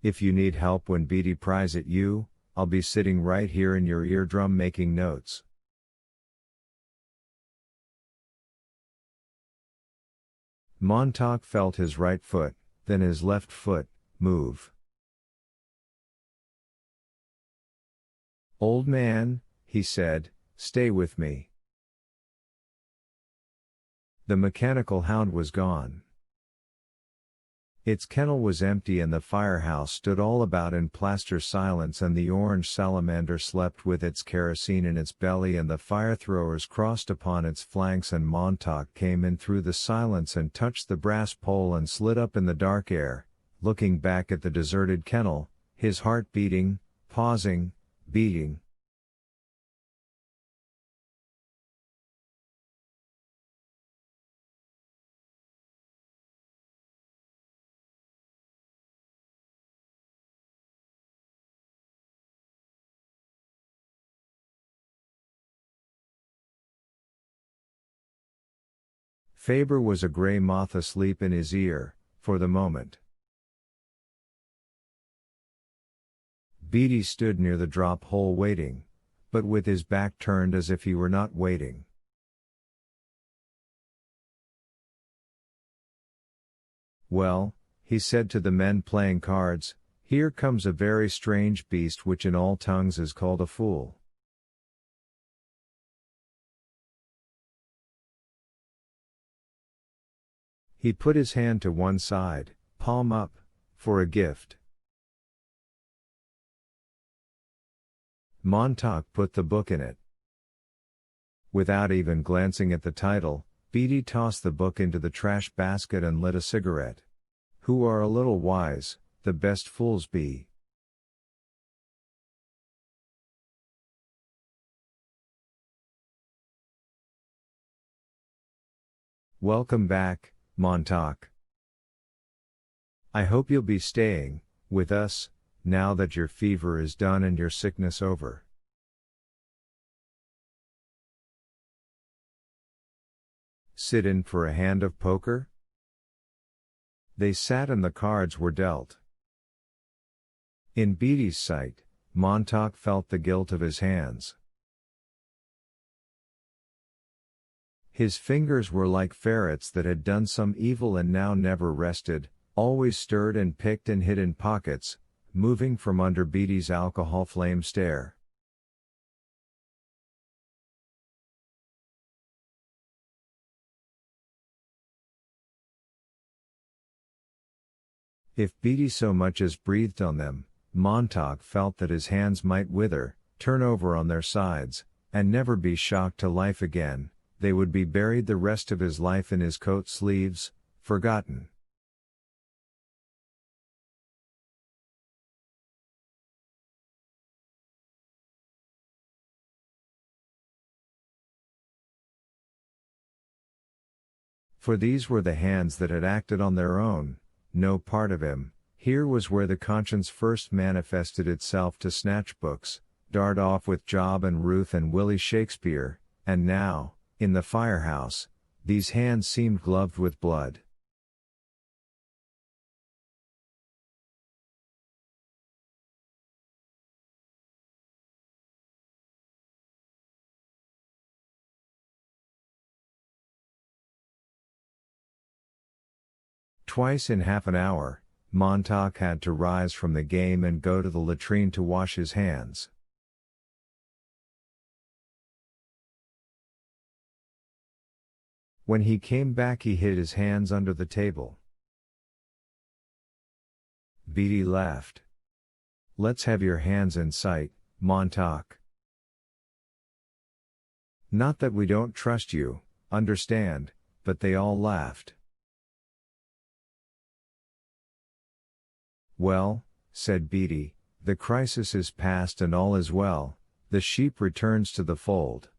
If you need help when Beatty pries at you, I'll be sitting right here in your eardrum making notes. Montauk felt his right foot, then his left foot, move. "Old man," he said, "stay with me." The mechanical hound was gone. Its kennel was empty and the firehouse stood all about in plaster silence, and the orange salamander slept with its kerosene in its belly and the fire throwers crossed upon its flanks, and Montauk came in through the silence and touched the brass pole and slid up in the dark air, looking back at the deserted kennel, his heart beating, pausing, beating. Faber was a gray moth asleep in his ear, for the moment. Beatty stood near the drop hole waiting, but with his back turned as if he were not waiting. "Well," he said to the men playing cards, "here comes a very strange beast which in all tongues is called a fool." He put his hand to one side, palm up, for a gift. Montauk put the book in it. Without even glancing at the title, Beatty tossed the book into the trash basket and lit a cigarette. "Who are a little wise, the best fools be." "Welcome back, Montauk. I hope you'll be staying with us, now that your fever is done and your sickness over." "Sit in for a hand of poker?" They sat and the cards were dealt. In Beatty's sight, Montauk felt the guilt of his hands. His fingers were like ferrets that had done some evil and now never rested, always stirred and picked and hid in pockets, moving from under Beatty's alcohol flame stare. If Beatty so much as breathed on them, Montauk felt that his hands might wither, turn over on their sides, and never be shocked to life again. They would be buried the rest of his life in his coat sleeves, forgotten. For these were the hands that had acted on their own, no part of him. Here was where the conscience first manifested itself to snatch books, dart off with Job and Ruth and Willie Shakespeare, and now, in the firehouse, these hands seemed gloved with blood. Twice in half an hour, Montauk had to rise from the game and go to the latrine to wash his hands. When he came back, he hid his hands under the table. Beatty laughed. "Let's have your hands in sight, Montauk. Not that we don't trust you, understand," but they all laughed. "Well," said Beatty, "the crisis is past and all is well, the sheep returns to the fold."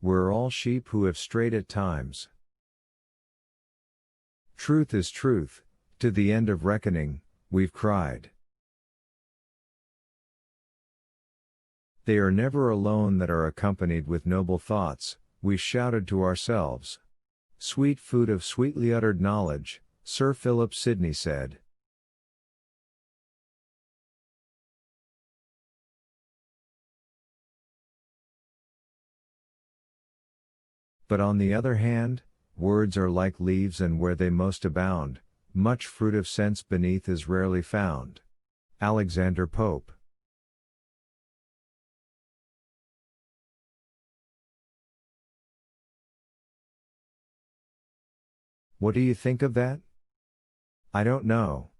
"We're all sheep who have strayed at times. Truth is truth, to the end of reckoning, we've cried. They are never alone that are accompanied with noble thoughts," we shouted to ourselves. Sweet food of sweetly uttered knowledge, Sir Philip Sidney said. But on the other hand, words are like leaves, and where they most abound, much fruit of sense beneath is rarely found. Alexander Pope. What do you think of that? I don't know.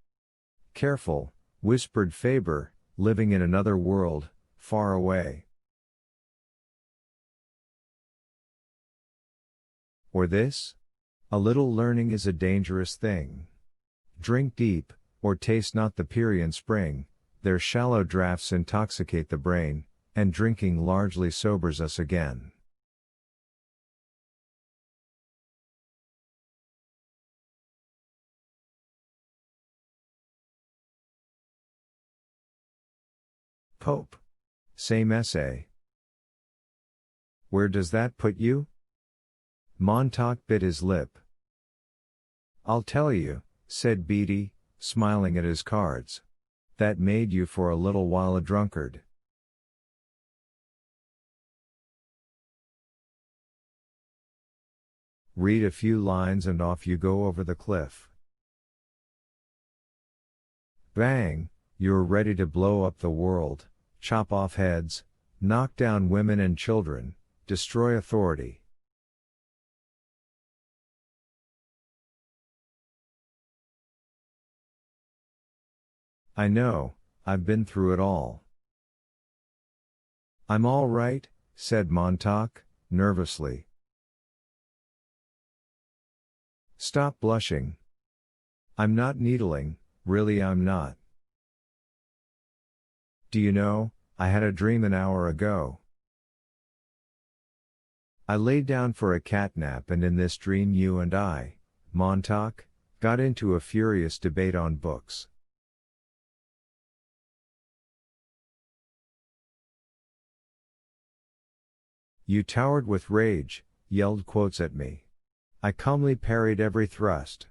Careful, whispered Faber, living in another world, far away. Or this? A little learning is a dangerous thing. Drink deep, or taste not the Pierian spring, their shallow draughts intoxicate the brain, and drinking largely sobers us again. Pope. Same essay. Where does that put you? Montauk bit his lip. I'll tell you, said Beatty, smiling at his cards. That made you for a little while a drunkard. Read a few lines and off you go over the cliff. Bang, you're ready to blow up the world, chop off heads, knock down women and children, destroy authority. I know, I've been through it all. I'm all right, said Montauk, nervously. Stop blushing. I'm not needling, really I'm not. Do you know, I had a dream an hour ago. I lay down for a catnap, and in this dream you and I, Montauk, got into a furious debate on books. You towered with rage, yelled quotes at me. I calmly parried every thrust.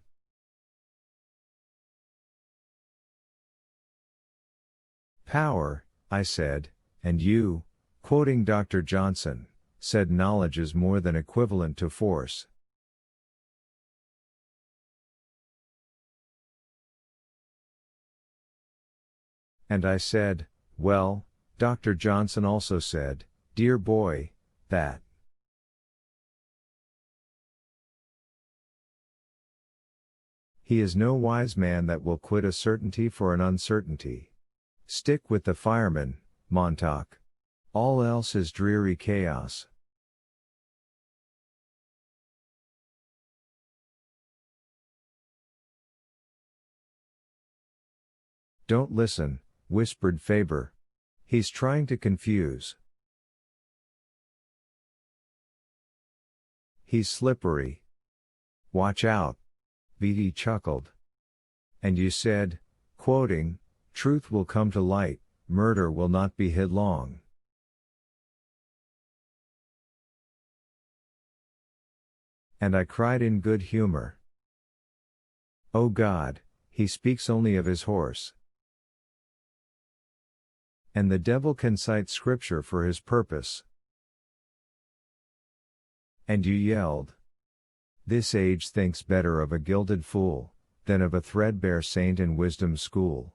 Power, I said, and you, quoting Dr. Johnson, said knowledge is more than equivalent to force. And I said, well, Dr. Johnson also said, dear boy, that. He is no wise man that will quit a certainty for an uncertainty. Stick with the fireman, Montauk. All else is dreary chaos. Don't listen, whispered Faber. He's trying to confuse. He's slippery. Watch out. Beatty chuckled. And you said, quoting, truth will come to light, murder will not be hid long. And I cried in good humor. Oh God, he speaks only of his horse. And the devil can cite scripture for his purpose. And you yelled. This age thinks better of a gilded fool, than of a threadbare saint in wisdom's school.